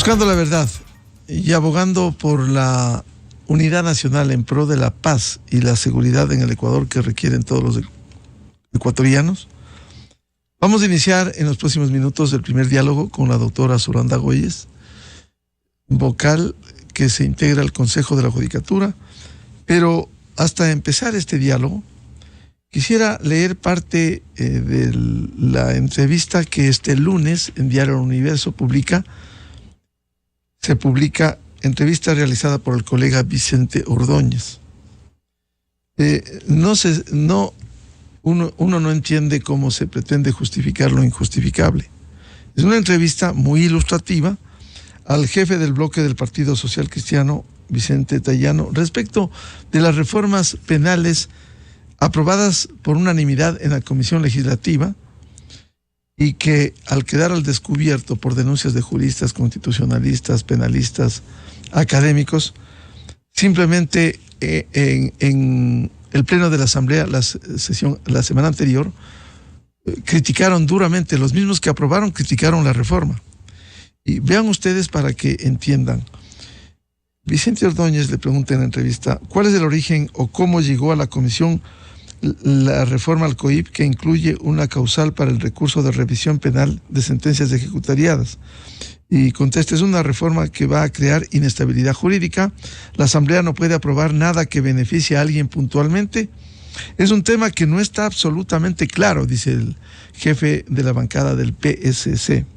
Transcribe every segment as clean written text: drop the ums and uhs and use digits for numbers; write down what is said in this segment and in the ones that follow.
Buscando la verdad y abogando por la unidad nacional en pro de la paz y la seguridad en el Ecuador que requieren todos los ecuatorianos, vamos a iniciar en los próximos minutos el primer diálogo con la doctora Zulanda Goyes, vocal que se integra al Consejo de la Judicatura. Pero hasta empezar este diálogo, quisiera leer parte de la entrevista que este lunes en Diario El Universo se publica entrevista realizada por el colega Vicente Ordóñez. Uno no entiende cómo se pretende justificar lo injustificable. Es una entrevista muy ilustrativa al jefe del bloque del Partido Social Cristiano, Vicente Tayano, respecto de las reformas penales aprobadas por unanimidad en la Comisión Legislativa y que al quedar al descubierto por denuncias de juristas, constitucionalistas, penalistas, académicos, simplemente en el pleno de la Asamblea, la semana anterior, criticaron duramente, los mismos que aprobaron criticaron la reforma. Y vean ustedes para que entiendan. Vicente Ordóñez le pregunta en la entrevista cuál es el origen o cómo llegó a la comisión la reforma al COIP que incluye una causal para el recurso de revisión penal de sentencias ejecutariadas. Y contesta, es una reforma que va a crear inestabilidad jurídica. La Asamblea no puede aprobar nada que beneficie a alguien puntualmente. Es un tema que no está absolutamente claro, dice el jefe de la bancada del PSC.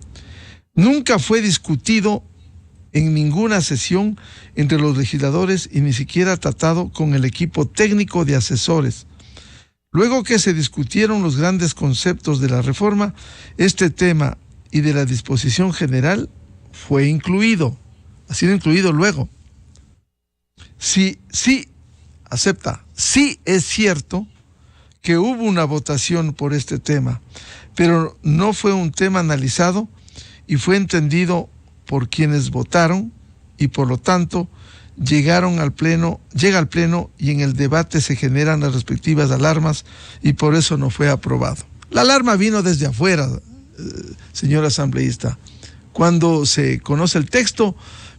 Nunca fue discutido en ninguna sesión entre los legisladores y ni siquiera tratado con el equipo técnico de asesores. Luego que se discutieron los grandes conceptos de la reforma, este tema y de la disposición general fue incluido. Ha sido incluido luego. Sí es cierto que hubo una votación por este tema, pero no fue un tema analizado y fue entendido por quienes votaron y por lo tanto llega al pleno y en el debate se generan las respectivas alarmas y por eso no fue aprobado. La alarma vino desde afuera, señor asambleísta. Cuando se conoce el texto,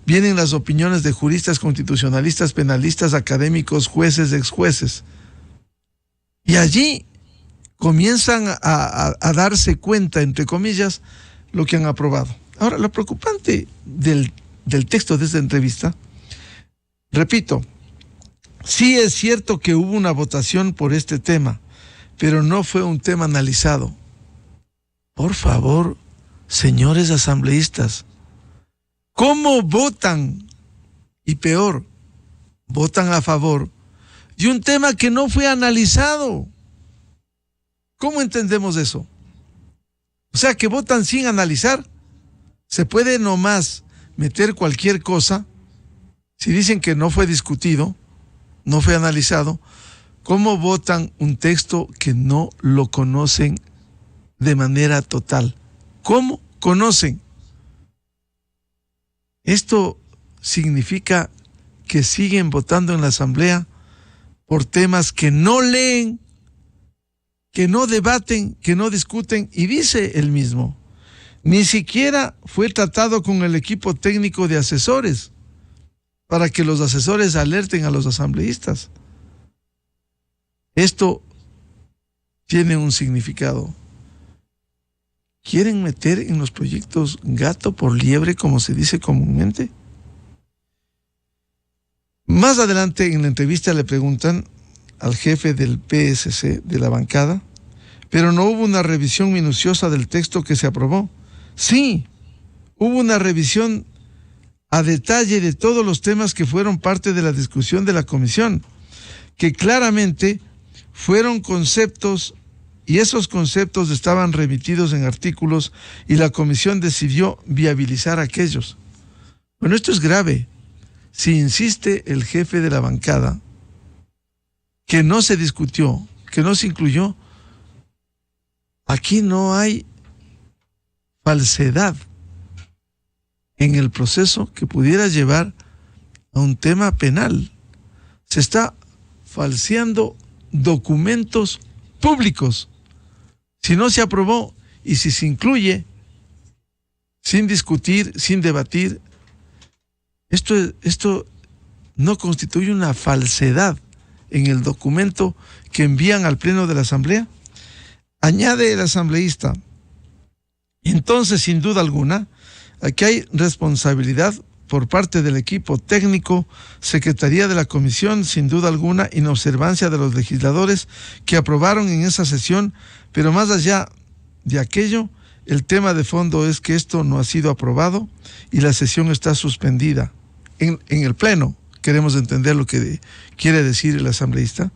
vienen las opiniones de juristas, constitucionalistas, penalistas, académicos, jueces, exjueces. Y allí comienzan a darse cuenta, entre comillas, lo que han aprobado. Ahora, lo preocupante del texto de esta entrevista, repito, sí es cierto que hubo una votación por este tema, pero no fue un tema analizado. Por favor, señores asambleístas, ¿cómo votan? Y peor, votan a favor de un tema que no fue analizado. ¿Cómo entendemos eso? O sea, que votan sin analizar. Se puede nomás meter cualquier cosa. Si dicen que no fue discutido, no fue analizado, ¿cómo votan un texto que no lo conocen de manera total? ¿Cómo conocen? Esto significa que siguen votando en la Asamblea por temas que no leen, que no debaten, que no discuten, y dice él mismo, ni siquiera fue tratado con el equipo técnico de asesores para que los asesores alerten a los asambleístas. Esto tiene un significado. ¿Quieren meter en los proyectos gato por liebre, como se dice comúnmente? Más adelante en la entrevista le preguntan al jefe del PSC de la bancada, pero no hubo una revisión minuciosa del texto que se aprobó. Sí, hubo una revisión a detalle de todos los temas que fueron parte de la discusión de la comisión, que claramente fueron conceptos y esos conceptos estaban remitidos en artículos y la comisión decidió viabilizar aquellos. Bueno, esto es grave. Si insiste el jefe de la bancada que no se discutió, que no se incluyó, aquí no hay falsedad en el proceso que pudiera llevar a un tema penal. Se está falseando documentos públicos. Si no se aprobó y si se incluye sin discutir, sin debatir, Esto no constituye una falsedad en el documento que envían al Pleno de la Asamblea. Añade el asambleísta: entonces, sin duda alguna, aquí hay responsabilidad por parte del equipo técnico, Secretaría de la Comisión, sin duda alguna, inobservancia de los legisladores que aprobaron en esa sesión, pero más allá de aquello, el tema de fondo es que esto no ha sido aprobado y la sesión está suspendida. En el Pleno queremos entender lo que quiere decir el asambleísta.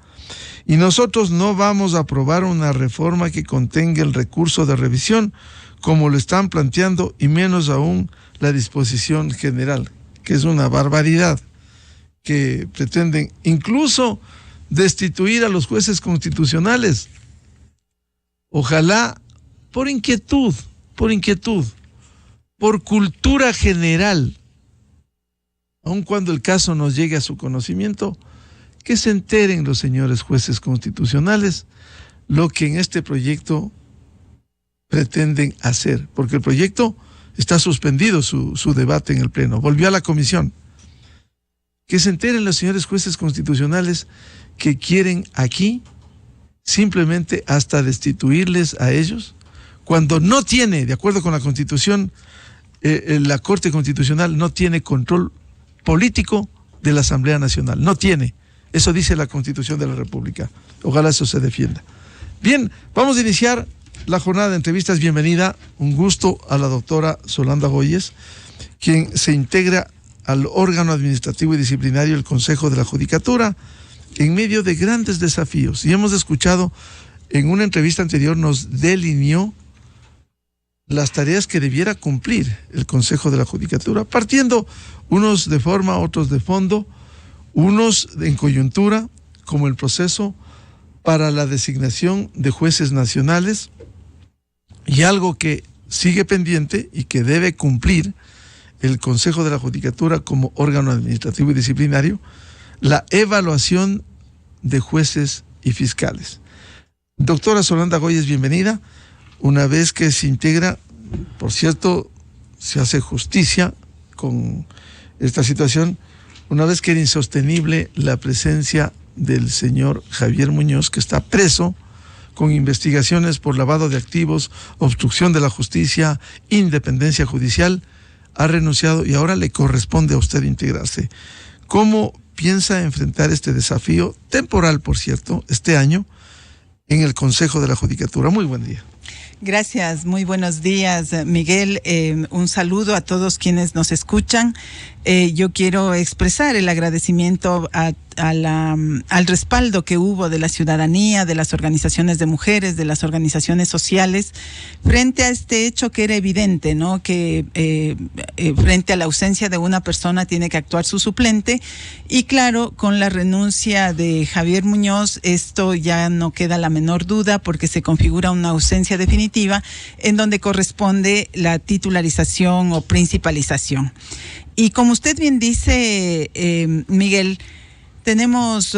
Y nosotros no vamos a aprobar una reforma que contenga el recurso de revisión, como lo están planteando, y menos aún la disposición general, que es una barbaridad, que pretenden incluso destituir a los jueces constitucionales. Ojalá, por inquietud, por cultura general, aun cuando el caso nos llegue a su conocimiento, que se enteren los señores jueces constitucionales lo que en este proyecto pretenden hacer, porque el proyecto está suspendido su debate en el Pleno, volvió a la comisión. Que se enteren los señores jueces constitucionales que quieren aquí simplemente hasta destituirles a ellos, cuando no tiene, de acuerdo con la Constitución, la Corte Constitucional no tiene control político de la Asamblea Nacional, no tiene. Eso dice la Constitución de la República. Ojalá eso se defienda. Bien, vamos a iniciar la jornada de entrevistas. Bienvenida, un gusto, a la doctora Solanda Goyes, quien se integra al órgano administrativo y disciplinario del Consejo de la Judicatura en medio de grandes desafíos. Y hemos escuchado, en una entrevista anterior nos delineó las tareas que debiera cumplir el Consejo de la Judicatura, partiendo unos de forma, otros de fondo, unos en coyuntura, como el proceso para la designación de jueces nacionales, y algo que sigue pendiente y que debe cumplir el Consejo de la Judicatura como órgano administrativo y disciplinario, la evaluación de jueces y fiscales. Doctora Solanda Goyes, bienvenida. Una vez que se integra, por cierto, se hace justicia con esta situación, una vez que era insostenible la presencia del señor Javier Muñoz, que está preso con investigaciones por lavado de activos, obstrucción de la justicia, independencia judicial, ha renunciado y ahora le corresponde a usted integrarse. ¿Cómo piensa enfrentar este desafío temporal, por cierto, este año, en el Consejo de la Judicatura? Muy buen día. Gracias, muy buenos días, Miguel. Un saludo a todos quienes nos escuchan. Yo quiero expresar el agradecimiento al respaldo que hubo de la ciudadanía, de las organizaciones de mujeres, de las organizaciones sociales, frente a este hecho que era evidente, ¿no? Que frente a la ausencia de una persona tiene que actuar su suplente. Y claro, con la renuncia de Javier Muñoz, esto ya no queda la menor duda, porque se configura una ausencia definitiva en donde corresponde la titularización o principalización. Y como usted bien dice, Miguel, tenemos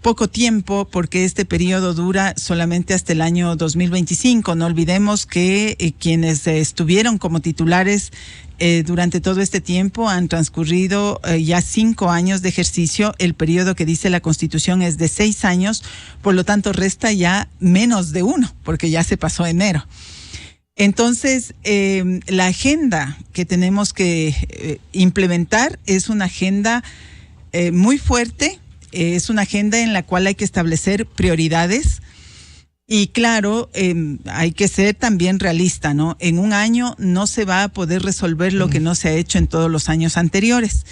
poco tiempo, porque este periodo dura solamente hasta el año 2025. No olvidemos que quienes estuvieron como titulares durante todo este tiempo han transcurrido ya 5 años de ejercicio. El periodo que dice la Constitución es de 6 años, por lo tanto resta ya menos de 1, porque ya se pasó enero. Entonces, la agenda que tenemos que implementar es una agenda muy fuerte, es una agenda en la cual hay que establecer prioridades y claro, hay que ser también realista, ¿no? En un año no se va a poder resolver lo que no se ha hecho en todos los años anteriores.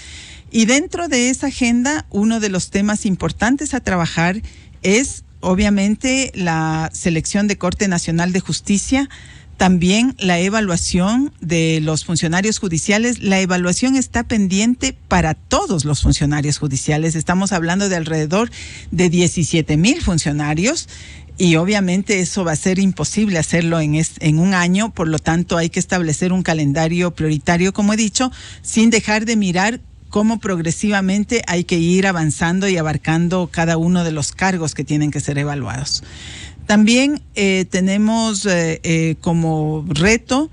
Y dentro de esa agenda, uno de los temas importantes a trabajar es, obviamente, la selección de Corte Nacional de Justicia. También la evaluación de los funcionarios judiciales. La evaluación está pendiente para todos los funcionarios judiciales. Estamos hablando de alrededor de 17,000 funcionarios y obviamente eso va a ser imposible hacerlo en un año. Por lo tanto, hay que establecer un calendario prioritario, como he dicho, sin dejar de mirar cómo progresivamente hay que ir avanzando y abarcando cada uno de los cargos que tienen que ser evaluados. También tenemos como reto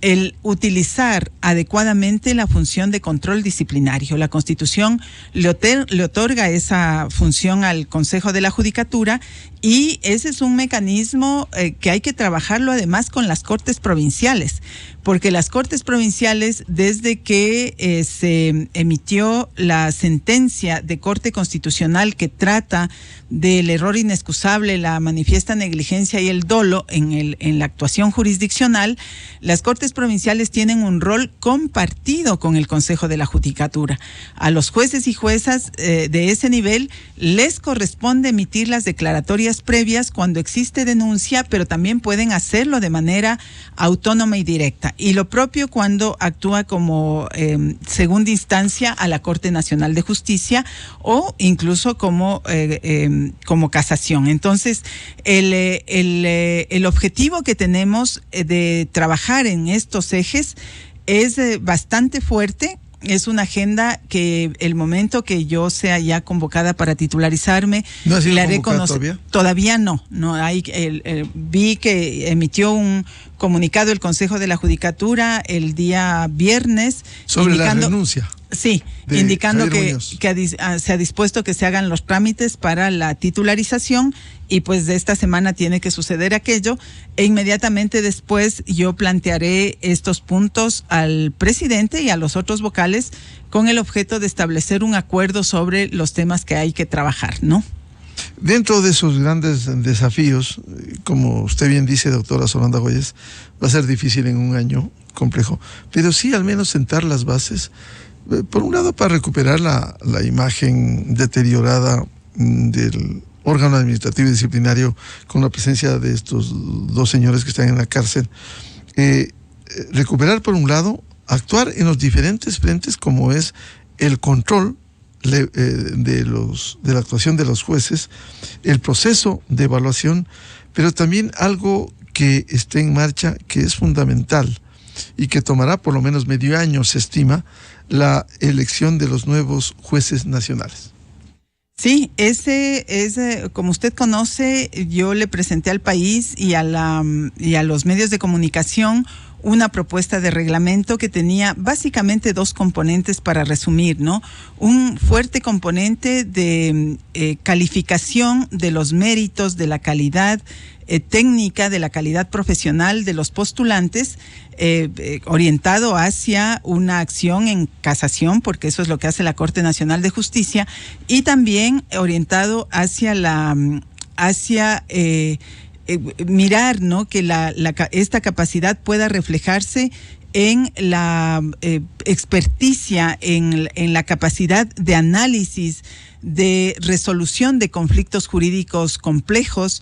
el utilizar adecuadamente la función de control disciplinario. La Constitución le otorga esa función al Consejo de la Judicatura y ese es un mecanismo que hay que trabajarlo además con las Cortes Provinciales, porque las Cortes Provinciales, desde que se emitió la sentencia de Corte Constitucional que trata del error inexcusable, la manifiesta negligencia y el dolo en la actuación jurisdiccional, las Cortes Provinciales tienen un rol compartido con el Consejo de la Judicatura. A los jueces y juezas de ese nivel les corresponde emitir las declaratorias previas cuando existe denuncia, pero también pueden hacerlo de manera autónoma y directa. Y lo propio cuando actúa como segunda instancia a la Corte Nacional de Justicia o incluso como casación. Entonces, el objetivo que tenemos de trabajar en estos ejes es bastante fuerte. Es una agenda que el momento que yo sea ya convocada para titularizarme, ¿no ha sido le haré convocada conocer. Todavía no hay. Vi que emitió un comunicado el Consejo de la Judicatura el día viernes sobre la renuncia. Sí, indicando que se ha dispuesto que se hagan los trámites para la titularización y pues de esta semana tiene que suceder aquello e inmediatamente después yo plantearé estos puntos al presidente y a los otros vocales con el objeto de establecer un acuerdo sobre los temas que hay que trabajar, ¿no? Dentro de esos grandes desafíos, como usted bien dice, doctora Solanda Goyes, va a ser difícil en un año complejo, pero sí al menos sentar las bases. Por un lado, para recuperar la imagen deteriorada del órgano administrativo y disciplinario con la presencia de estos dos señores que están en la cárcel. Recuperar, por un lado, actuar en los diferentes frentes como es el control de la actuación de los jueces, el proceso de evaluación, pero también algo que esté en marcha que es fundamental y que tomará por lo menos medio año, se estima, la elección de los nuevos jueces nacionales. Sí, ese es, como usted conoce, yo le presenté al país y a los medios de comunicación una propuesta de reglamento que tenía básicamente dos componentes para resumir, ¿no? Un fuerte componente de calificación de los méritos, de la calidad técnica, de la calidad profesional de los postulantes, orientado hacia una acción en casación, porque eso es lo que hace la Corte Nacional de Justicia, y también orientado hacia mirar, ¿no?, que esta capacidad pueda reflejarse en la experticia, en la capacidad de análisis, de resolución de conflictos jurídicos complejos.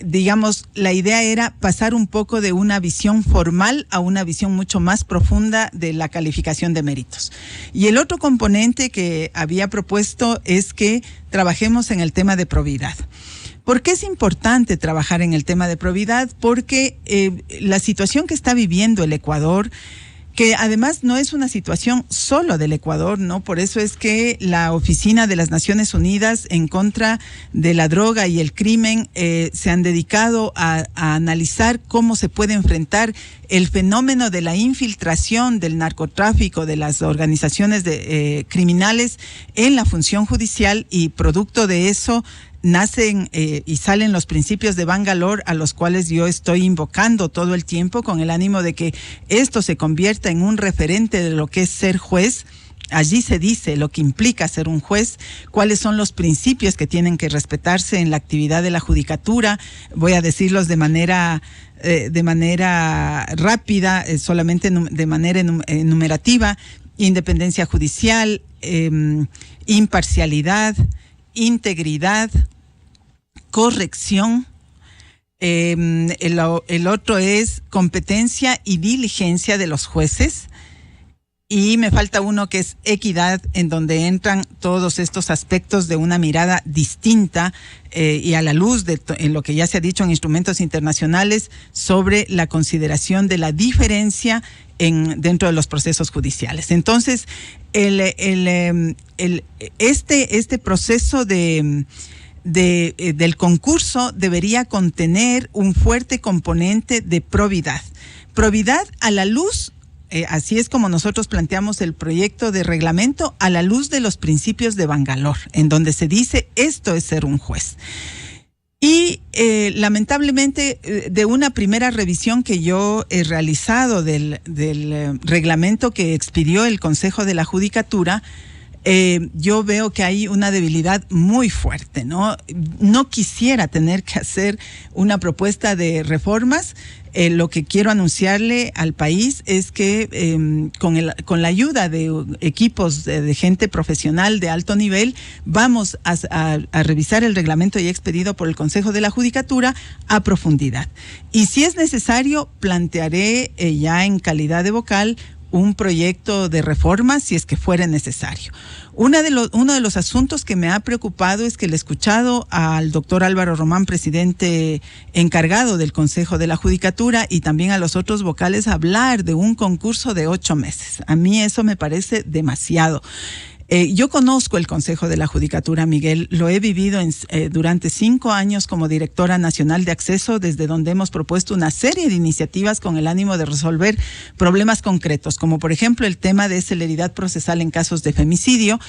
Digamos, la idea era pasar un poco de una visión formal a una visión mucho más profunda de la calificación de méritos. Y el otro componente que había propuesto es que trabajemos en el tema de probidad. ¿Por qué es importante trabajar en el tema de probidad? Porque la situación que está viviendo el Ecuador, que además no es una situación solo del Ecuador, ¿no? Por eso es que la Oficina de las Naciones Unidas en contra de la droga y el crimen se han dedicado a analizar cómo se puede enfrentar el fenómeno de la infiltración del narcotráfico, de las organizaciones criminales en la función judicial, y producto de eso nacen y salen los principios de Bangalore, a los cuales yo estoy invocando todo el tiempo con el ánimo de que esto se convierta en un referente de lo que es ser juez. Allí se dice lo que implica ser un juez, cuáles son los principios que tienen que respetarse en la actividad de la judicatura. Voy a decirlos de manera rápida, solamente de manera enumerativa: independencia judicial, imparcialidad, integridad, corrección. El otro es competencia y diligencia de los jueces. Y me falta uno que es equidad, en donde entran todos estos aspectos de una mirada distinta y a la luz de en lo que ya se ha dicho en instrumentos internacionales sobre la consideración de la diferencia dentro de los procesos judiciales. Entonces, este proceso del concurso debería contener un fuerte componente de probidad. Probidad a la luz, así es como nosotros planteamos el proyecto de reglamento, a la luz de los principios de Bangalore, en donde se dice esto es ser un juez. Y lamentablemente, de una primera revisión que yo he realizado del reglamento que expidió el Consejo de la Judicatura, yo veo que hay una debilidad muy fuerte, ¿no? No quisiera tener que hacer una propuesta de reformas. Lo que quiero anunciarle al país es que con la ayuda de equipos de gente profesional de alto nivel, vamos a revisar el reglamento ya expedido por el Consejo de la Judicatura a profundidad. Y si es necesario, plantearé ya en calidad de vocal un proyecto de reforma si es que fuera necesario. Uno de los asuntos que me ha preocupado es que le he escuchado al doctor Álvaro Román, presidente encargado del Consejo de la Judicatura, y también a los otros vocales hablar de un concurso de 8 meses. A mí eso me parece demasiado. Yo conozco el Consejo de la Judicatura, Miguel, lo he vivido durante 5 años como directora nacional de acceso, desde donde hemos propuesto una serie de iniciativas con el ánimo de resolver problemas concretos, como por ejemplo el tema de celeridad procesal en casos de femicidio.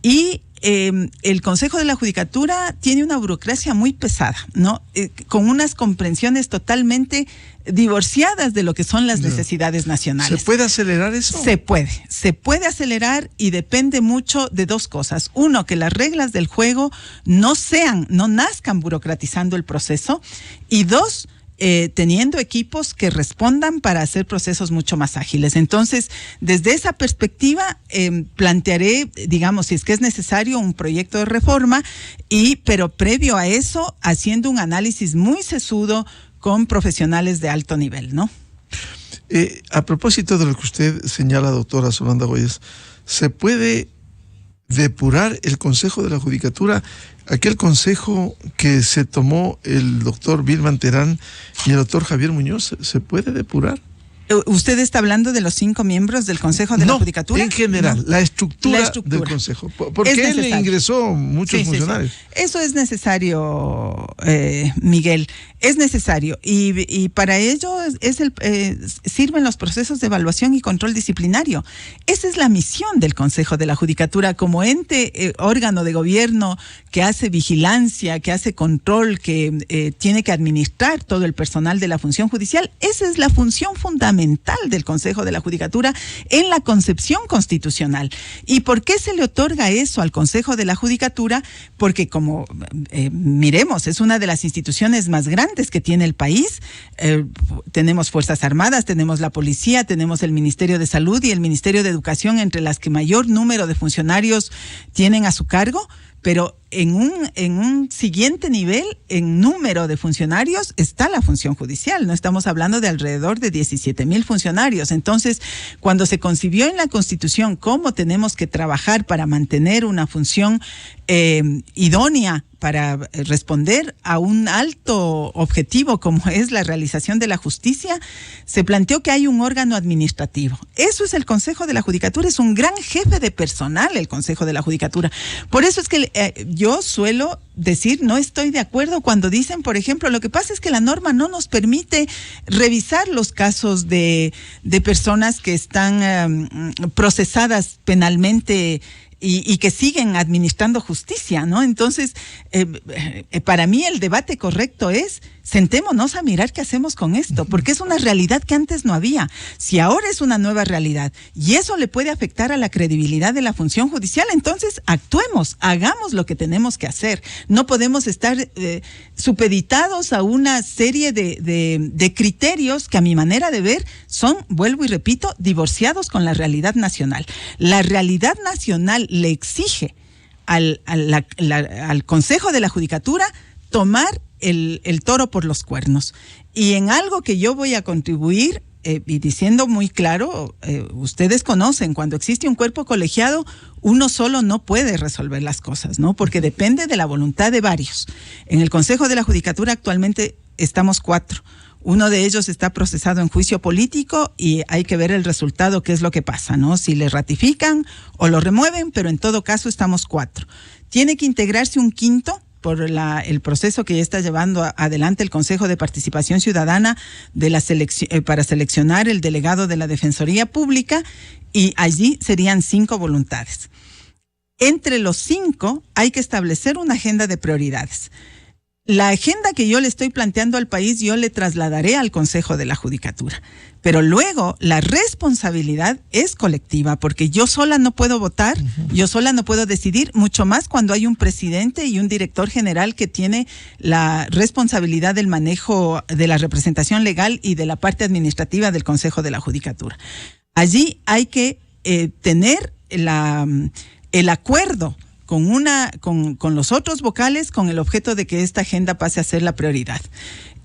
Y el Consejo de la Judicatura tiene una burocracia muy pesada, ¿no? Con unas comprensiones totalmente divorciadas de lo que son las necesidades nacionales. ¿Se puede acelerar eso? Se puede acelerar, y depende mucho de 2 cosas. Uno, que las reglas del juego no nazcan burocratizando el proceso, y 2, teniendo equipos que respondan para hacer procesos mucho más ágiles. Entonces, desde esa perspectiva, plantearé, digamos, si es que es necesario, un proyecto de reforma, pero previo a eso, haciendo un análisis muy sesudo con profesionales de alto nivel, ¿no? A propósito de lo que usted señala, doctora Zolanda Goyes, ¿se puede depurar el Consejo de la Judicatura? Aquel consejo que se tomó el doctor Vilman Terán y el doctor Javier Muñoz, ¿se puede depurar? ¿Usted está hablando de los 5 miembros del Consejo de la Judicatura? En general, la estructura del Consejo. Porque él le ingresó muchos funcionarios. Sí. Eso es necesario, Miguel. Es necesario. Y para ello sirven los procesos de evaluación y control disciplinario. Esa es la misión del Consejo de la Judicatura como ente, órgano de gobierno que hace vigilancia, que hace control, que tiene que administrar todo el personal de la función judicial. Esa es la función fundamental del Consejo de la Judicatura en la concepción constitucional. ¿Y por qué se le otorga eso al Consejo de la Judicatura? Porque como miremos, es una de las instituciones más grandes que tiene el país. Tenemos Fuerzas Armadas, tenemos la Policía, tenemos el Ministerio de Salud y el Ministerio de Educación, entre las que mayor número de funcionarios tienen a su cargo. Pero en un siguiente nivel, en número de funcionarios, está la función judicial. No estamos hablando de alrededor de 17,000 funcionarios. Entonces, cuando se concibió en la Constitución cómo tenemos que trabajar para mantener una función idónea para responder a un alto objetivo como es la realización de la justicia, se planteó que hay un órgano administrativo. Eso es el Consejo de la Judicatura, es un gran jefe de personal el Consejo de la Judicatura. Por eso es que yo suelo decir, no estoy de acuerdo cuando dicen, por ejemplo, lo que pasa es que la norma no nos permite revisar los casos de personas que están procesadas penalmente y que siguen administrando justicia, ¿no? Entonces, para mí el debate correcto es, sentémonos a mirar qué hacemos con esto, porque es una realidad que antes no había. Si ahora es una nueva realidad y eso le puede afectar a la credibilidad de la función judicial, entonces actuemos, hagamos lo que tenemos que hacer. No podemos estar supeditados a una serie de criterios que, a mi manera de ver, son, vuelvo y repito, divorciados con la realidad nacional. La realidad nacional le exige al Consejo de la Judicatura tomar el toro por los cuernos. Y en algo que yo voy a contribuir, y diciendo muy claro, ustedes conocen, cuando existe un cuerpo colegiado, uno solo no puede resolver las cosas, ¿no? Porque depende de la voluntad de varios. En el Consejo de la Judicatura actualmente estamos 4. Uno de ellos está procesado en juicio político y hay que ver el resultado, qué es lo que pasa, ¿no? Si le ratifican o lo remueven, pero en todo caso estamos 4. Tiene que integrarse un 5º por el proceso que ya está llevando adelante el Consejo de Participación Ciudadana para seleccionar el delegado de la Defensoría Pública, y allí serían 5 voluntades. Entre los 5 hay que establecer una agenda de prioridades. La agenda que yo le estoy planteando al país, yo le trasladaré al Consejo de la Judicatura. Pero luego la responsabilidad es colectiva, porque yo sola no puedo votar, yo sola no puedo decidir, mucho más cuando hay un presidente y un director general que tiene la responsabilidad del manejo de la representación legal y de la parte administrativa del Consejo de la Judicatura. Allí hay que tener el acuerdo con los otros vocales, con el objeto de que esta agenda pase a ser la prioridad.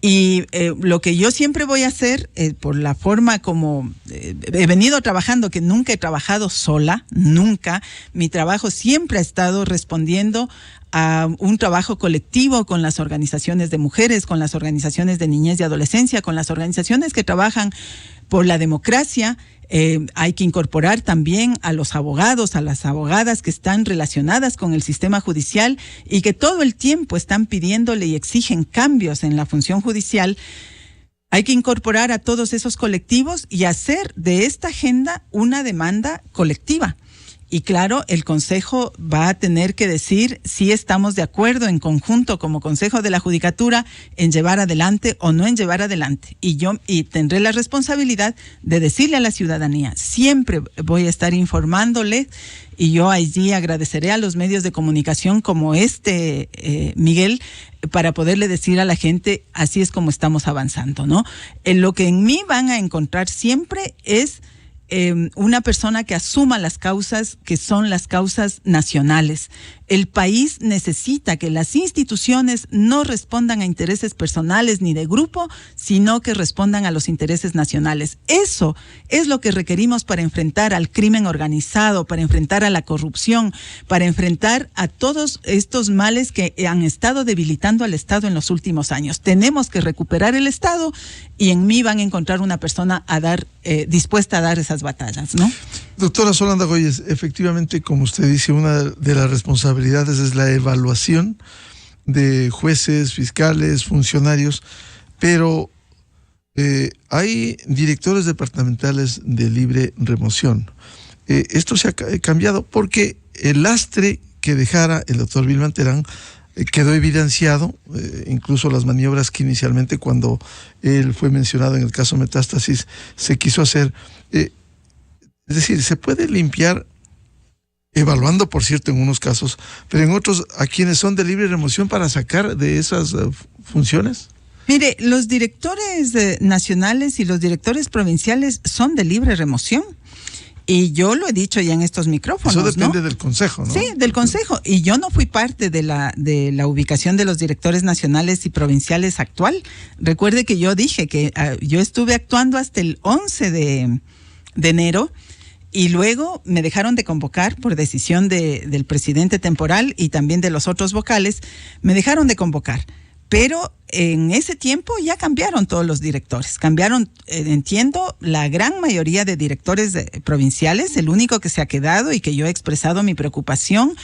Y lo que yo siempre voy a hacer, por la forma como he venido trabajando, que nunca he trabajado sola, nunca, mi trabajo siempre ha estado respondiendo a un trabajo colectivo con las organizaciones de mujeres, con las organizaciones de niñez y adolescencia, con las organizaciones que trabajan por la democracia. Hay que incorporar también a los abogados, a las abogadas que están relacionadas con el sistema judicial y que todo el tiempo están pidiéndole y exigen cambios en la función judicial. Hay que incorporar a todos esos colectivos y hacer de esta agenda una demanda colectiva. Y claro, el Consejo va a tener que decir si estamos de acuerdo en conjunto como Consejo de la Judicatura en llevar adelante o no en llevar adelante. Y tendré la responsabilidad de decirle a la ciudadanía, siempre voy a estar informándole, y yo allí agradeceré a los medios de comunicación como Miguel, para poderle decir a la gente, así es como estamos avanzando, ¿no? Lo que en mí van a encontrar siempre es una persona que asuma las causas que son las causas nacionales. El país necesita que las instituciones no respondan a intereses personales ni de grupo, sino que respondan a los intereses nacionales. Eso es lo que requerimos para enfrentar al crimen organizado, para enfrentar a la corrupción, para enfrentar a todos estos males que han estado debilitando al Estado en los últimos años. Tenemos que recuperar el Estado, y en mí van a encontrar una persona dispuesta a dar esas batallas, ¿no? Doctora Solanda Goyes, efectivamente, como usted dice, una de las responsabilidades es la evaluación de jueces, fiscales, funcionarios, pero hay directores departamentales de libre remoción. Esto se ha cambiado porque el lastre que dejara el doctor Vilman Terán quedó evidenciado, incluso las maniobras que inicialmente, cuando él fue mencionado en el caso Metástasis, se quiso hacer. Es decir, se puede limpiar, evaluando, por cierto, en unos casos, pero en otros, a quienes son de libre remoción, para sacar de esas funciones. Mire, los directores nacionales y los directores provinciales son de libre remoción. Y yo lo he dicho ya en estos micrófonos. Eso depende, ¿no?, del Consejo, ¿no? Sí, del Consejo. Y yo no fui parte de la ubicación de los directores nacionales y provinciales actual. Recuerde que yo dije que yo estuve actuando hasta el 11 de enero, y luego me dejaron de convocar por decisión del presidente temporal y también de los otros vocales. Me dejaron de convocar. Pero en ese tiempo ya cambiaron todos los directores. Cambiaron, entiendo, la gran mayoría de directores provinciales. El único que se ha quedado y que yo he expresado mi preocupación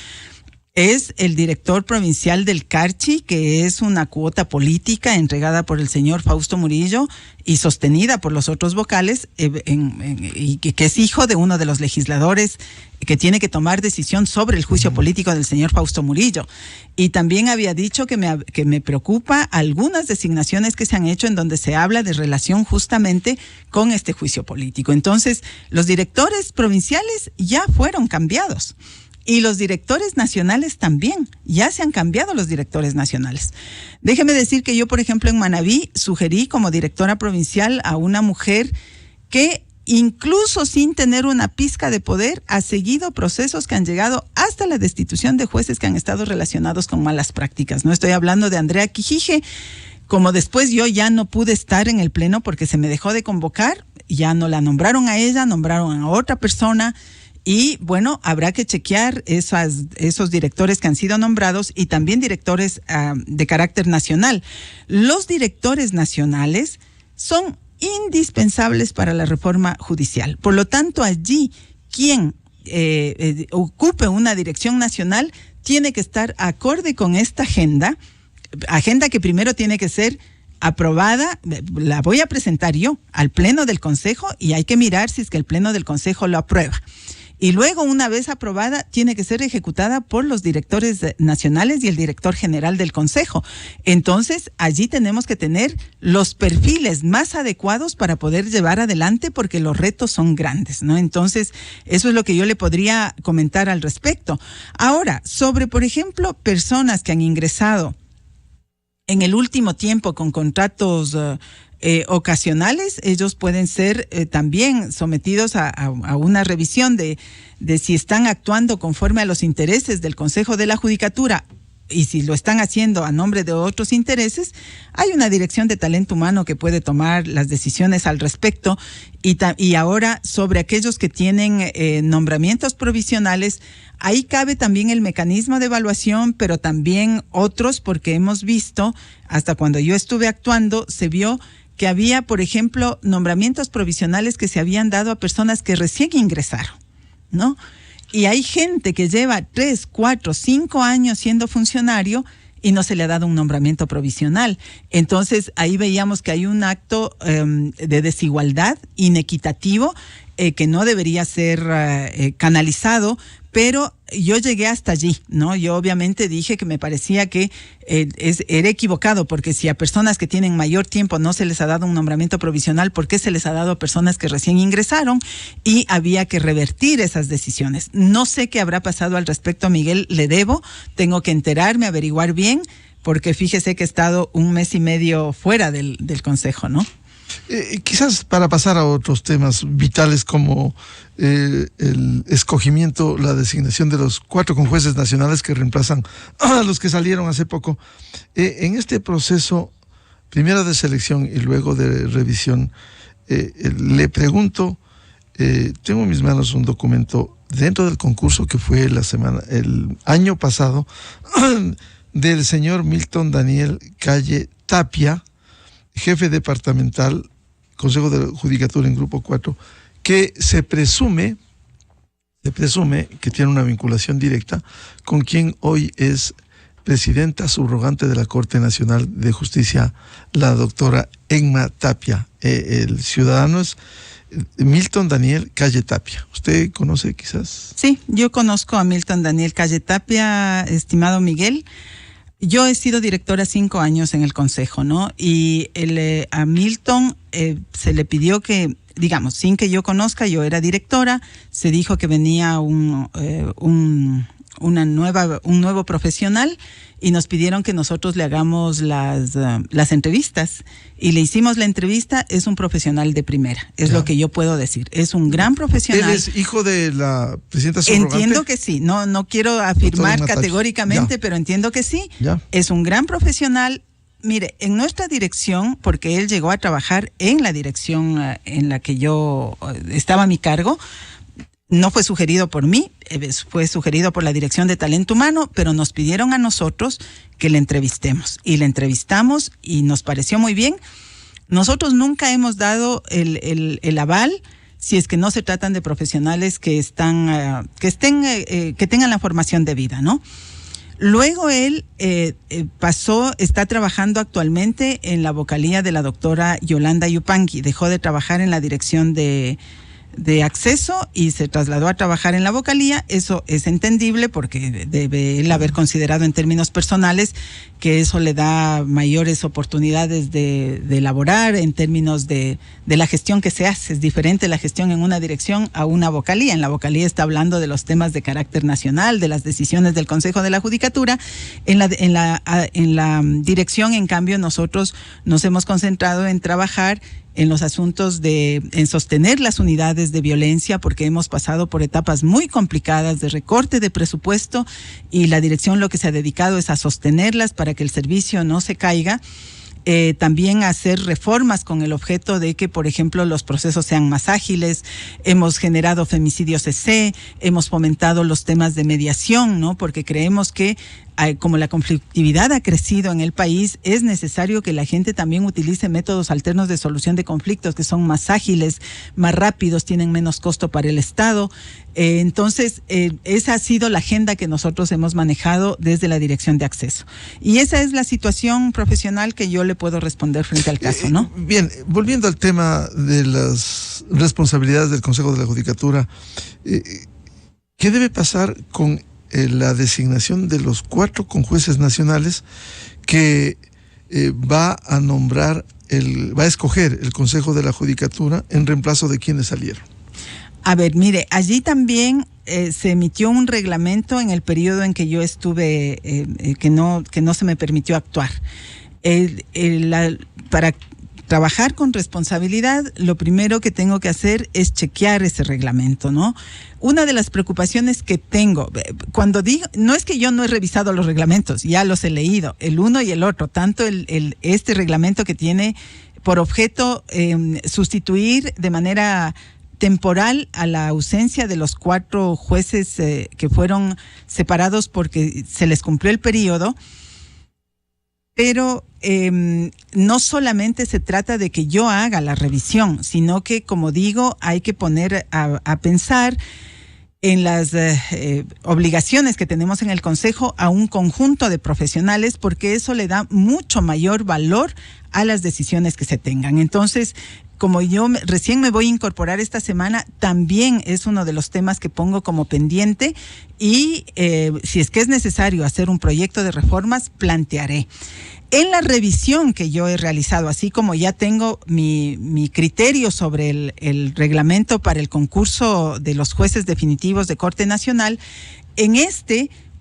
es el director provincial del Carchi, que es una cuota política entregada por el señor Fausto Murillo y sostenida por los otros vocales, y que es hijo de uno de los legisladores que tiene que tomar decisión sobre el juicio político del señor Fausto Murillo. Y también había dicho que me preocupa algunas designaciones que se han hecho en donde se habla de relación justamente con este juicio político. Entonces, los directores provinciales ya fueron cambiados. Y los directores nacionales también, ya se han cambiado los directores nacionales. Déjeme decir que yo, por ejemplo, en Manabí sugerí como directora provincial a una mujer que, incluso sin tener una pizca de poder, ha seguido procesos que han llegado hasta la destitución de jueces que han estado relacionados con malas prácticas. No estoy hablando de Andrea Quijije. Como después yo ya no pude estar en el pleno porque se me dejó de convocar, ya no la nombraron a ella, nombraron a otra persona. Y bueno, habrá que chequear esos directores que han sido nombrados y también directores de carácter nacional. Los directores nacionales son indispensables para la reforma judicial. Por lo tanto, allí quien ocupe una dirección nacional tiene que estar acorde con esta agenda que primero tiene que ser aprobada, la voy a presentar yo al Pleno del Consejo y hay que mirar si es que el Pleno del Consejo lo aprueba. Y luego, una vez aprobada, tiene que ser ejecutada por los directores nacionales y el director general del Consejo. Entonces, allí tenemos que tener los perfiles más adecuados para poder llevar adelante, porque los retos son grandes, ¿no? Entonces, eso es lo que yo le podría comentar al respecto. Ahora, sobre, por ejemplo, personas que han ingresado en el último tiempo con contratos ocasionales, ellos pueden ser también sometidos a una revisión de si están actuando conforme a los intereses del Consejo de la Judicatura, y si lo están haciendo a nombre de otros intereses. Hay una dirección de talento humano que puede tomar las decisiones al respecto. Y ahora, sobre aquellos que tienen nombramientos provisionales, ahí cabe también el mecanismo de evaluación, pero también otros, porque hemos visto, hasta cuando yo estuve actuando, se vio que había, por ejemplo, nombramientos provisionales que se habían dado a personas que recién ingresaron, ¿no? Y hay gente que lleva 3, 4, 5 años siendo funcionario y no se le ha dado un nombramiento provisional. Entonces, ahí veíamos que hay un acto de desigualdad inequitativo que no debería ser canalizado, pero yo llegué hasta allí, ¿no? Yo obviamente dije que me parecía que era equivocado, porque si a personas que tienen mayor tiempo no se les ha dado un nombramiento provisional, ¿por qué se les ha dado a personas que recién ingresaron? Y había que revertir esas decisiones. No sé qué habrá pasado al respecto, Miguel, le debo, tengo que enterarme, averiguar bien, porque fíjese que he estado 1 mes y medio fuera del Consejo, ¿no? Quizás para pasar a otros temas vitales como el escogimiento, la designación de los 4 conjueces nacionales que reemplazan a los que salieron hace poco. En este proceso, primero de selección y luego de revisión, le pregunto, tengo en mis manos un documento dentro del concurso que fue el año pasado del señor Milton Daniel Calle Tapia, jefe departamental, Consejo de la Judicatura en Grupo 4, que se presume que tiene una vinculación directa con quien hoy es presidenta subrogante de la Corte Nacional de Justicia, la doctora Emma Tapia. El ciudadano es Milton Daniel Calle Tapia. ¿Usted conoce quizás? Sí, yo conozco a Milton Daniel Calle Tapia, estimado Miguel. Yo he sido directora 5 años en el Consejo, ¿no? Y a Milton se le pidió que, digamos, sin que yo conozca, yo era directora, se dijo que venía un nuevo profesional y nos pidieron que nosotros le hagamos las entrevistas, y le hicimos la entrevista. Es un profesional de primera, es lo que yo puedo decir, es un gran profesional. ¿Él es hijo de la presidenta subrogante? Entiendo que sí, no quiero afirmar categóricamente, pero entiendo que sí. Es un gran profesional. Mire, en nuestra dirección, porque él llegó a trabajar en la dirección en la que yo estaba a mi cargo, no fue sugerido por mí, fue sugerido por la Dirección de Talento Humano, pero nos pidieron a nosotros que le entrevistemos. Y le entrevistamos y nos pareció muy bien. Nosotros nunca hemos dado el aval si es que no se tratan de profesionales que tengan la formación debida, ¿no? Luego él está trabajando actualmente en la vocalía de la doctora Yolanda Yupanqui. Dejó de trabajar en la dirección de acceso y se trasladó a trabajar en la vocalía. Eso es entendible, porque debe él haber considerado en términos personales que eso le da mayores oportunidades de elaborar en términos de la gestión que se hace. Es diferente la gestión en una dirección a una vocalía. En la vocalía está hablando de los temas de carácter nacional, de las decisiones del Consejo de la Judicatura. En la dirección, en cambio, nosotros nos hemos concentrado en trabajar en los asuntos en sostener las unidades de violencia, porque hemos pasado por etapas muy complicadas de recorte de presupuesto, y la dirección lo que se ha dedicado es a sostenerlas para que el servicio no se caiga. También hacer reformas con el objeto de que, por ejemplo, los procesos sean más ágiles. Hemos generado femicidio CC, hemos fomentado los temas de mediación, ¿no? Porque creemos que como la conflictividad ha crecido en el país, es necesario que la gente también utilice métodos alternos de solución de conflictos que son más ágiles, más rápidos, tienen menos costo para el Estado. Entonces, esa ha sido la agenda que nosotros hemos manejado desde la Dirección de Acceso. Y esa es la situación profesional que yo le puedo responder frente al caso, ¿no? Bien, volviendo al tema de las responsabilidades del Consejo de la Judicatura, ¿qué debe pasar con la designación de los 4 conjueces nacionales que va a escoger el Consejo de la Judicatura en reemplazo de quienes salieron? A ver, mire, allí también se emitió un reglamento en el periodo en que yo estuve, que no se me permitió actuar. Para trabajar con responsabilidad, lo primero que tengo que hacer es chequear ese reglamento, ¿no? Una de las preocupaciones que tengo, cuando digo, no es que yo no he revisado los reglamentos, ya los he leído, el uno y el otro, tanto este reglamento que tiene por objeto sustituir de manera temporal a la ausencia de los 4 jueces que fueron separados porque se les cumplió el periodo. Pero no solamente se trata de que yo haga la revisión, sino que, como digo, hay que poner a pensar en las obligaciones que tenemos en el Consejo a un conjunto de profesionales, porque eso le da mucho mayor valor a las decisiones que se tengan. Entonces, como yo recién me voy a incorporar esta semana, también es uno de los temas que pongo como pendiente y si es que es necesario hacer un proyecto de reformas, plantearé. En la revisión que yo he realizado, así como ya tengo mi criterio sobre el reglamento para el concurso de los jueces definitivos de Corte Nacional,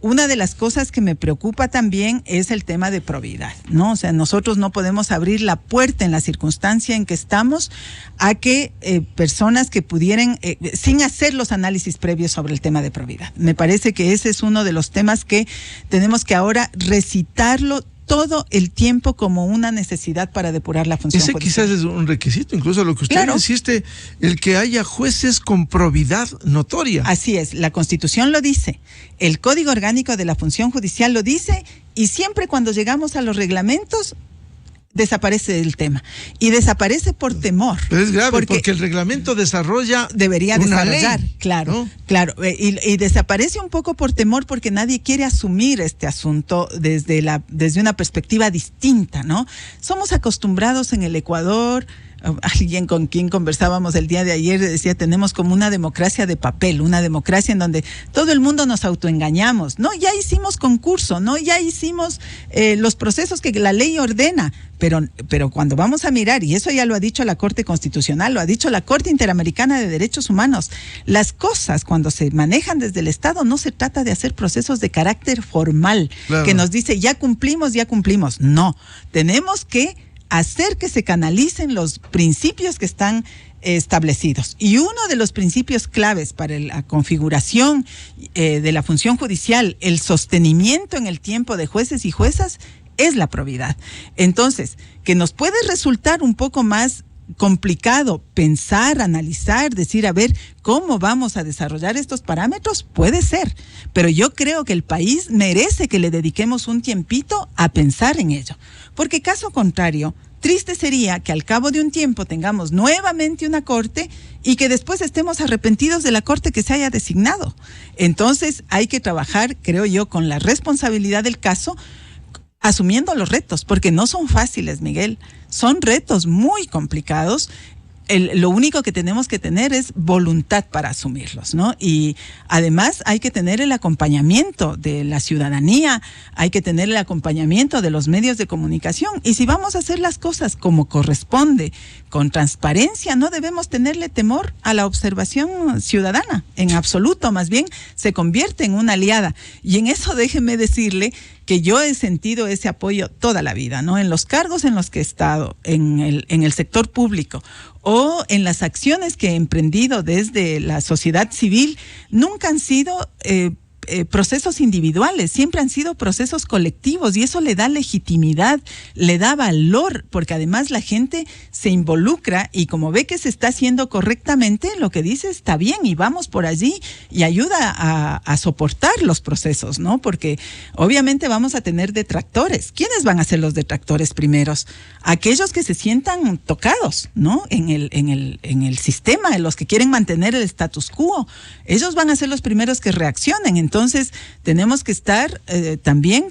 una de las cosas que me preocupa también es el tema de probidad, ¿no? O sea, nosotros no podemos abrir la puerta en la circunstancia en que estamos a que personas que pudieran, sin hacer los análisis previos sobre el tema de probidad. Me parece que ese es uno de los temas que tenemos que ahora recitarlo todo el tiempo como una necesidad para depurar la función judicial. Quizás es un requisito, incluso lo que usted insiste, el que haya jueces con probidad notoria. Así es, la Constitución lo dice, el Código Orgánico de la Función Judicial lo dice, y siempre cuando llegamos a los reglamentos, desaparece el tema. Y desaparece por temor. Pero es grave porque el reglamento debería desarrollar, ley, claro, ¿no? Claro. Y desaparece un poco por temor porque nadie quiere asumir este asunto desde una perspectiva distinta, ¿no? Somos acostumbrados en el Ecuador. Alguien con quien conversábamos el día de ayer decía, tenemos como una democracia de papel, una democracia en donde todo el mundo nos autoengañamos. No, ya hicimos concurso, no, ya hicimos los procesos que la ley ordena, pero cuando vamos a mirar, y eso ya lo ha dicho la Corte Constitucional, lo ha dicho la Corte Interamericana de Derechos Humanos, las cosas cuando se manejan desde el Estado no se trata de hacer procesos de carácter formal, claro, que nos dice ya cumplimos. No, tenemos que hacer que se canalicen los principios que están establecidos. Y uno de los principios claves para la configuración de la función judicial, el sostenimiento en el tiempo de jueces y juezas, es la probidad. Entonces, que nos puede resultar un poco más complicado pensar, analizar, decir, a ver, ¿cómo vamos a desarrollar estos parámetros? Puede ser, pero yo creo que el país merece que le dediquemos un tiempito a pensar en ello, porque caso contrario, triste sería que al cabo de un tiempo tengamos nuevamente una corte y que después estemos arrepentidos de la corte que se haya designado. Entonces hay que trabajar, creo yo, con la responsabilidad del caso, asumiendo los retos, porque no son fáciles, Miguel, son retos muy complicados. Lo único que tenemos que tener es voluntad para asumirlos, ¿no? Y además hay que tener el acompañamiento de la ciudadanía, hay que tener el acompañamiento de los medios de comunicación. Y si vamos a hacer las cosas como corresponde, con transparencia, no debemos tenerle temor a la observación ciudadana, en absoluto, más bien se convierte en una aliada. Y en eso déjeme decirle que yo he sentido ese apoyo toda la vida, ¿no? En los cargos en los que he estado, en el sector público o en las acciones que he emprendido desde la sociedad civil, nunca han sido procesos individuales, siempre han sido procesos colectivos y eso le da legitimidad, le da valor, porque además la gente se involucra y como ve que se está haciendo correctamente, lo que dice está bien y vamos por allí y ayuda a soportar los procesos, ¿no? Porque obviamente vamos a tener detractores. ¿Quiénes van a ser los detractores primeros? Aquellos que se sientan tocados, ¿no? En el sistema, los que quieren mantener el status quo. Ellos van a ser los primeros que reaccionen. Entonces, tenemos que estar también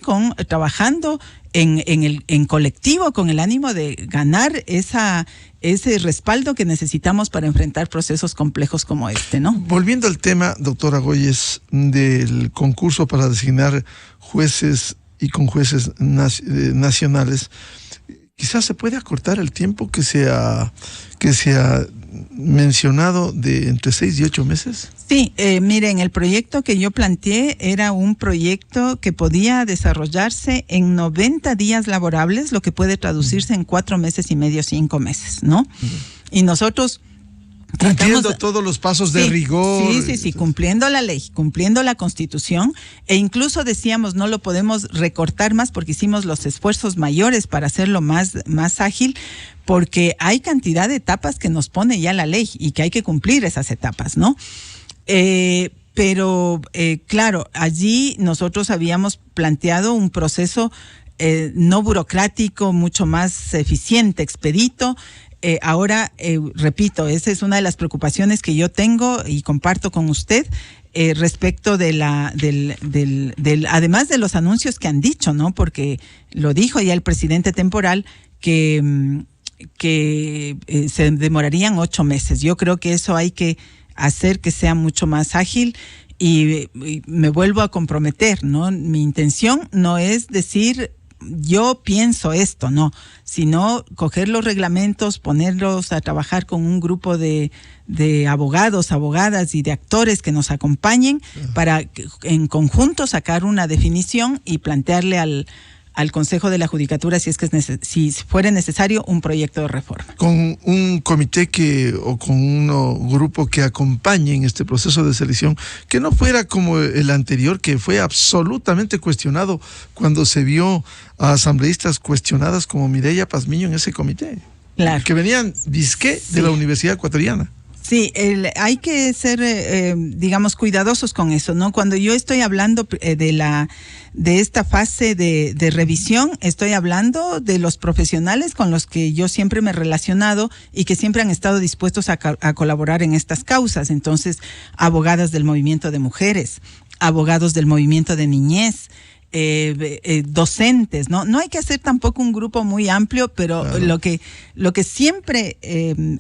trabajando en colectivo, con el ánimo de ganar ese respaldo que necesitamos para enfrentar procesos complejos como este, ¿no? Volviendo al tema, doctora Goyes, del concurso para designar jueces y con jueces nacionales, quizás se puede acortar el tiempo que se ha mencionado de entre 6 y 8 meses. Sí, miren, el proyecto que yo planteé era un proyecto que podía desarrollarse en 90 días laborables, lo que puede traducirse en 4 meses y medio, 5 meses, ¿no? Y nosotros cumpliendo todos los pasos de rigor. Sí, cumpliendo la ley, cumpliendo la Constitución, e incluso decíamos no lo podemos recortar más porque hicimos los esfuerzos mayores para hacerlo más ágil, porque hay cantidad de etapas que nos pone ya la ley y que hay que cumplir esas etapas, ¿no? Pero claro, allí nosotros habíamos planteado un proceso no burocrático, mucho más eficiente, expedito. Ahora, repito, esa es una de las preocupaciones que yo tengo y comparto con usted respecto de además de los anuncios que han dicho, ¿no? Porque lo dijo ya el presidente temporal que se demorarían 8 meses. Yo creo que eso hay que hacer que sea mucho más ágil y me vuelvo a comprometer, ¿no? Mi intención no es decir yo pienso esto, no, sino coger los reglamentos, ponerlos a trabajar con un grupo de abogados, abogadas y de actores que nos acompañen para en conjunto sacar una definición y plantearle al Consejo de la Judicatura si fuera necesario un proyecto de reforma. Con un comité o con un grupo que acompañe en este proceso de selección, que no fuera como el anterior, que fue absolutamente cuestionado cuando se vio a asambleístas cuestionadas como Mireya Pazmiño en ese comité. Claro. Que venían disque de la Universidad Ecuatoriana. Sí, hay que ser, digamos, cuidadosos con eso, ¿no? Cuando yo estoy hablando de esta fase de revisión, estoy hablando de los profesionales con los que yo siempre me he relacionado y que siempre han estado dispuestos a colaborar en estas causas. Entonces, abogadas del movimiento de mujeres, abogados del movimiento de niñez, docentes, ¿no? No hay que hacer tampoco un grupo muy amplio, pero claro. lo que siempre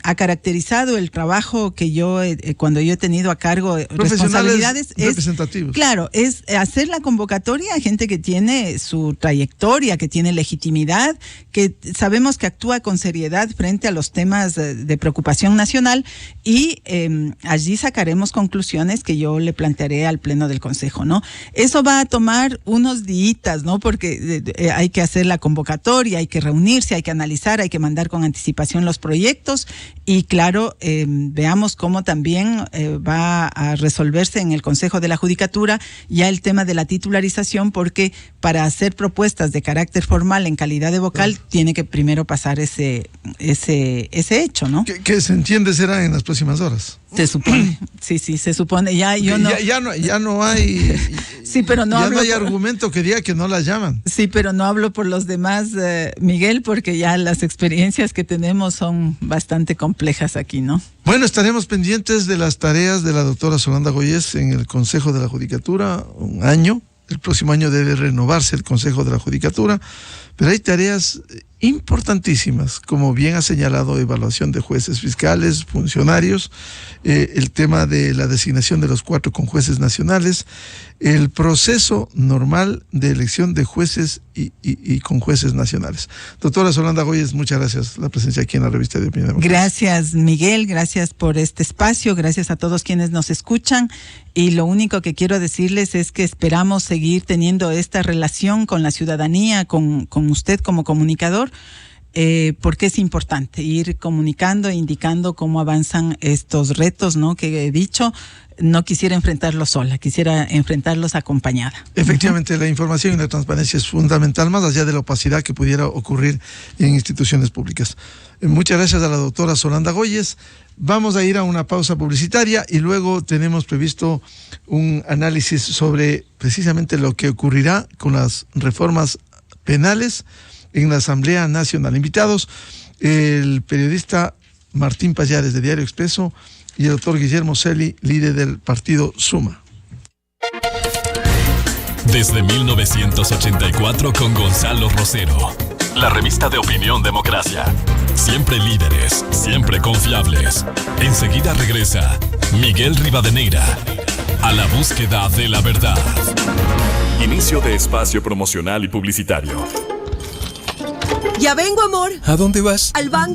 ha caracterizado el trabajo que yo, cuando yo he tenido a cargo responsabilidades, representativos. Claro, es hacer la convocatoria a gente que tiene su trayectoria, que tiene legitimidad, que sabemos que actúa con seriedad frente a los temas de preocupación nacional y allí sacaremos conclusiones que yo le plantearé al Pleno del Consejo, ¿no? Eso va a tomar unos días, ¿no? Porque hay que hacer la convocatoria, hay que reunirse, hay que analizar, hay que mandar con anticipación los proyectos y claro, veamos cómo también va a resolverse en el Consejo de la Judicatura ya el tema de la titularización, porque para hacer propuestas de carácter formal en calidad de vocal tiene que primero pasar ese hecho, ¿no? Que se entiende será en las próximas horas. Se supone, sí, se supone. Ya no hay. Sí, pero no ya hablo. No hay argumento que diga que no la llaman. Sí, pero no hablo por los demás, Miguel, porque ya las experiencias que tenemos son bastante complejas aquí, ¿no? Bueno, estaremos pendientes de las tareas de la doctora Solanda Goyes en el Consejo de la Judicatura, un año. El próximo año debe renovarse el Consejo de la Judicatura, pero hay tareas importantísimas, como bien ha señalado, evaluación de jueces fiscales, funcionarios, el tema de la designación de los 4 conjueces nacionales, el proceso normal de elección de jueces y conjueces nacionales. Doctora Solanda Goyes, muchas gracias por la presencia aquí en la revista de Opinión Democrática. Gracias, Miguel, gracias por este espacio, gracias a todos quienes nos escuchan y lo único que quiero decirles es que esperamos seguir teniendo esta relación con la ciudadanía, con usted como comunicador, porque es importante ir comunicando e indicando cómo avanzan estos retos, ¿no? Que he dicho, no quisiera enfrentarlos sola, quisiera enfrentarlos acompañada. Efectivamente, la información y la transparencia es fundamental, más allá de la opacidad que pudiera ocurrir en instituciones públicas. Muchas gracias a la doctora Solanda Goyes. Vamos a ir a una pausa publicitaria y luego tenemos previsto un análisis sobre precisamente lo que ocurrirá con las reformas penales en la Asamblea Nacional. Invitados, el periodista Martín Pallares de Diario Expreso y el doctor Guillermo Celi, líder del partido Suma. Desde 1984 con Gonzalo Rosero, la revista de opinión Democracia. Siempre líderes, siempre confiables. Enseguida regresa Miguel Rivadeneira a la búsqueda de la verdad. Inicio de espacio promocional y publicitario. Ya vengo, amor. ¿A dónde vas? Al banco.